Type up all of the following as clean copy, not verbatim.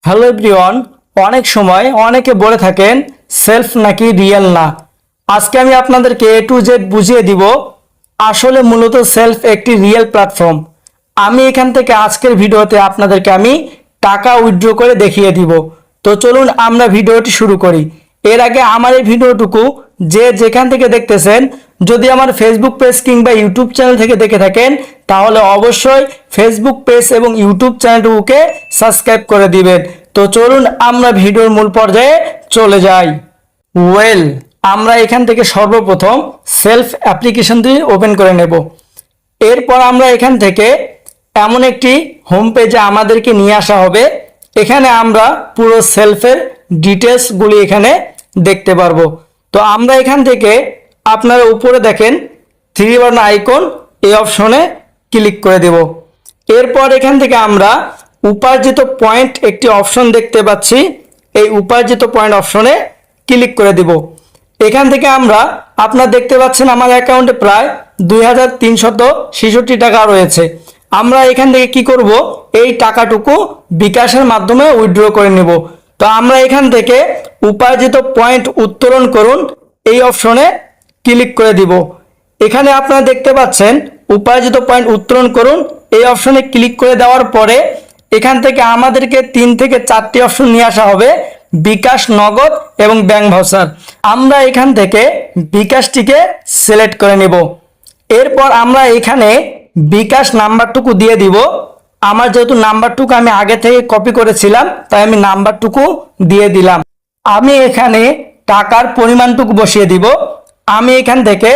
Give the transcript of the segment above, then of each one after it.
Hello everyone, অনেক সময় অনেকে বলে থাকেন সেলফ নাকি রিয়েল না। আজকে আমি আপনাদেরকে A to Z বুঝিয়ে দিব আসলে মূলত সেলফ একটি রিয়েল প্ল্যাটফর্ম। আমি এখান থেকে আজকের ভিডিওতে আপনাদেরকে আমি টাকা উইথড্র করে দেখিয়ে দিব। তো চলুন আমরা ভিডিওটি শুরু করি। এর আগে আমার এই ভিডিওটুকু যে যেখান থেকে দেখতেছেন, যদি আমার ফেসবুক পেজ কিংবা ইউটিউব চ্যানেল থেকে দেখে থাকেন তাহলে অবশ্যই ফেসবুক পেজ এবং ইউটিউব চ্যানেলটুকুকে সাবস্ক্রাইব করে দিবেন। তো চলুন আমরা ভিডিওর মূল পর্যায়ে চলে যাই। আমরা এখান থেকে সর্বপ্রথম সেলফ অ্যাপ্লিকেশনটি ওপেন করে নেব। এরপর আমরা এখান থেকে এমন একটি হোম পেজে আমাদেরকে নিয়ে আসা হবে। এখানে আমরা পুরো সেলফের ডিটেলসগুলি এখানে দেখতে পারবো। তো আমরা এখান থেকে আপনারা উপরে দেখেন থ্রি বাটন আইকন, এই অপশনে ক্লিক করে দেব। এরপর এখান থেকে আমরা উপার্জিত পয়েন্ট একটি অপশন দেখতে পাচ্ছি, এই উপার্জিত পয়েন্ট অপশনে ক্লিক করে দেব। এখান থেকে আমরা আপনারা দেখতে পাচ্ছেন আমার অ্যাকাউন্টে প্রায় 2366 টাকা রয়েছে। আমরা এখান থেকে কি করব, এই টাকাটুকু বিকাশের মাধ্যমে উইথড্র করে নেব। তো আমরা এখান থেকে উপার্জিত পয়েন্ট উত্তোলন করুন এই অপশনে ক্লিক করে দিব। এখানে আপনারা দেখতে পাচ্ছেন উপার্জিত পয়েন্ট উত্তোলন করুন এই অপশনে ক্লিক করে দেওয়ার পরে এখান থেকে আমাদেরকে 3 থেকে 4টি অপশন নিয়ে আসা হবে, বিকাশ, নগদ এবং ব্যাংক ভাউচার। আমরা এখান থেকে বিকাশটিকে সিলেক্ট করে নেব। এরপর আমরা এখানে বিকাশ নাম্বারটুকু দিয়ে দিব। আমার যেহেতু নাম্বারটুকু আমি আগে থেকে কপি করেছিলাম তাই আমি নাম্বারটুকু দিয়ে দিলাম। আমি এখানে টাকার পরিমাণটুকু বসিয়ে দিব। আমি এখান থেকে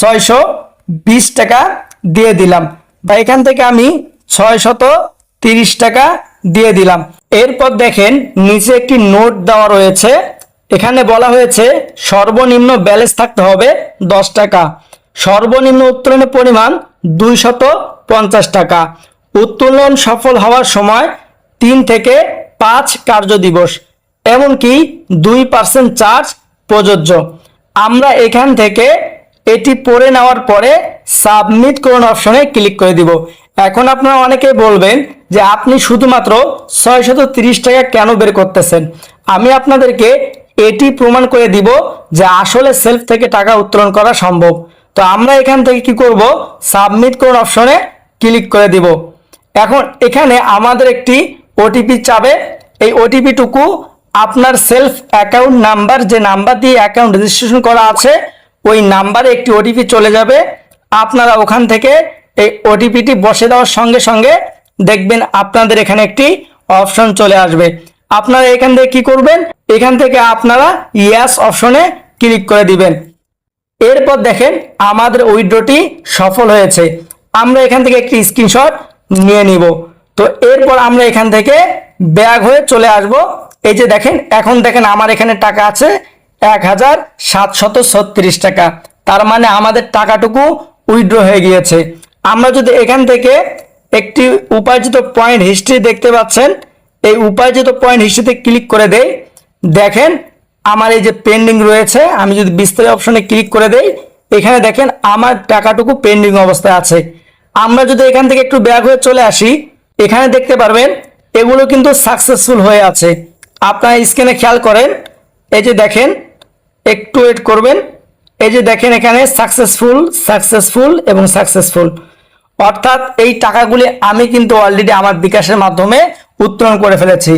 620 টাকা দিয়ে দিলাম, বা এখান থেকে আমি 630 টাকা দিয়ে দিলাম। এরপর দেখেন নিচে একটি নোট দেওয়া রয়েছে। এখানে বলা হয়েছে সর্বনিম্ন ব্যালেন্স থাকতে হবে 10 টাকা, সর্বনিম্ন উত্তোলনের পরিমাণ 250 টাকা, উত্তোলন সফল হওয়ার সময় 3 থেকে 5 কার্য দিবস, এমনকি 2% চার্জ প্রযোজ্য। আমরা এখান থেকে এটি পড়ে নেওয়ার পরে সাবমিট করুন অপশনে ক্লিক করে দিব। এখন আপনারা অনেকেই বলবেন যে আপনি শুধুমাত্র 630 টাকা কেন বের করতেছেন। আমি আপনাদেরকে এটি প্রমাণ করে দিব যে আসলে সেলফ থেকে টাকা উত্তোলন করা সম্ভব। তো আমরা এখান থেকে কি করব, সাবমিট করুন অপশনে ক্লিক করে দিব। এখন এখানে আমাদের একটি ওটিপি চাবে। এই ওটিপিটুকু আপনার সেলফ অ্যাকাউন্ট নাম্বার, যে নাম্বার দিয়ে অ্যাকাউন্ট রেজিস্ট্রেশন করা আছে ওই নাম্বারে একটি ওটিপি চলে যাবে। আপনারা ওখান থেকে এই ওটিপিটি বসে দেওয়ার সঙ্গে সঙ্গে দেখবেন আপনাদের এখানে একটি অপশন চলে আসবে। আপনারা এখান থেকে কি করবেন, এখান থেকে আপনারা ইয়েস অপশনে ক্লিক করে দিবেন। এরপর দেখেন আমাদের উইথড্রটি সফল হয়েছে। আমরা এখান থেকে একটি স্ক্রিনশট নিয়ে নিব। তো এরপর আমরা এখান থেকে ব্যাক হয়ে চলে আসব। এই যে দেখেন, এখন দেখেন আমার এখানে টাকা আছে 1736 টাকা, তার মানে আমাদের টাকাটুকু উইথড্র হয়ে গিয়েছে। আমরা যদি এখান থেকে একটি উপার্জিত পয়েন্ট হিস্ট্রি দেখতে পাচ্ছেন, এই উপার্জিত পয়েন্ট হিস্ট্রিতে ক্লিক করে দেই, দেখেন আমার এই যে পেন্ডিং রয়েছে, আমি যদি বিস্তারিত অপশনে ক্লিক করে দেই এখানে দেখেন আমার টাকাটুকু পেন্ডিং অবস্থায় আছে। আমরা যদি এখান থেকে একটু ব্যাক হয়ে চলে আসি, এখানে দেখতে পারবেন এগুলো কিন্তু সাকসেসফুল হয়ে আছে। আপনারা স্ক্রিনে খেয়াল করেন, এই যে দেখেন, একটু ওয়েট করবেন, এই যে দেখেন এখানে সাকসেসফুল, সাকসেসফুল এবং সাকসেসফুল, অর্থাৎ এই টাকাগুলি আমি কিন্তু অলরেডি আমার বিকাশের মাধ্যমে উত্তোলন করে ফেলেছি।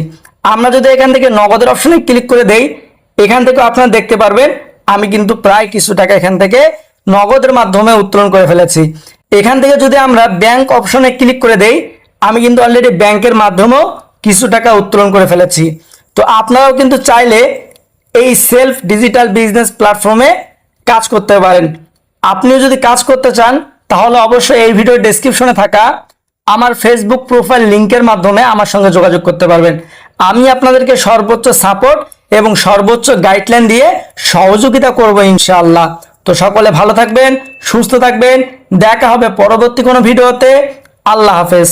আমরা যদি এখান থেকে নগদের অপশনে ক্লিক করে দেই, এখান থেকে আপনারা দেখতে পারবেন আমি কিন্তু প্রায় কিছু টাকা এখান থেকে নগদের মাধ্যমে উত্তোলন করে ফেলেছি। এখান থেকে যদি আমরা ব্যাংক অপশনে ক্লিক করে দেই, আমি কিন্তু অলরেডি ব্যাংকের মাধ্যমেও কিছু টাকা উত্তোলন করে ফেলেছি। তো আপনারাও কিন্তু চাইলে এই সেলফ ডিজিটাল বিজনেস প্ল্যাটফর্মে কাজ করতে পারেন। আপনিও যদি কাজ করতে চান তাহলে অবশ্যই এই ভিডিওর ডেসক্রিপশনে থাকা আমার ফেসবুক প্রোফাইল লিংকের মাধ্যমে আমার সঙ্গে যোগাযোগ করতে পারবেন। আমি আপনাদেরকে সর্বোচ্চ সাপোর্ট এবং সর্বোচ্চ গাইডলাইন দিয়ে সহযোগিতা করব ইনশাআল্লাহ। তো সকলে ভালো থাকবেন, সুস্থ থাকবেন, দেখা হবে পরবর্তী কোনো ভিডিওতে। আল্লাহ হাফেজ।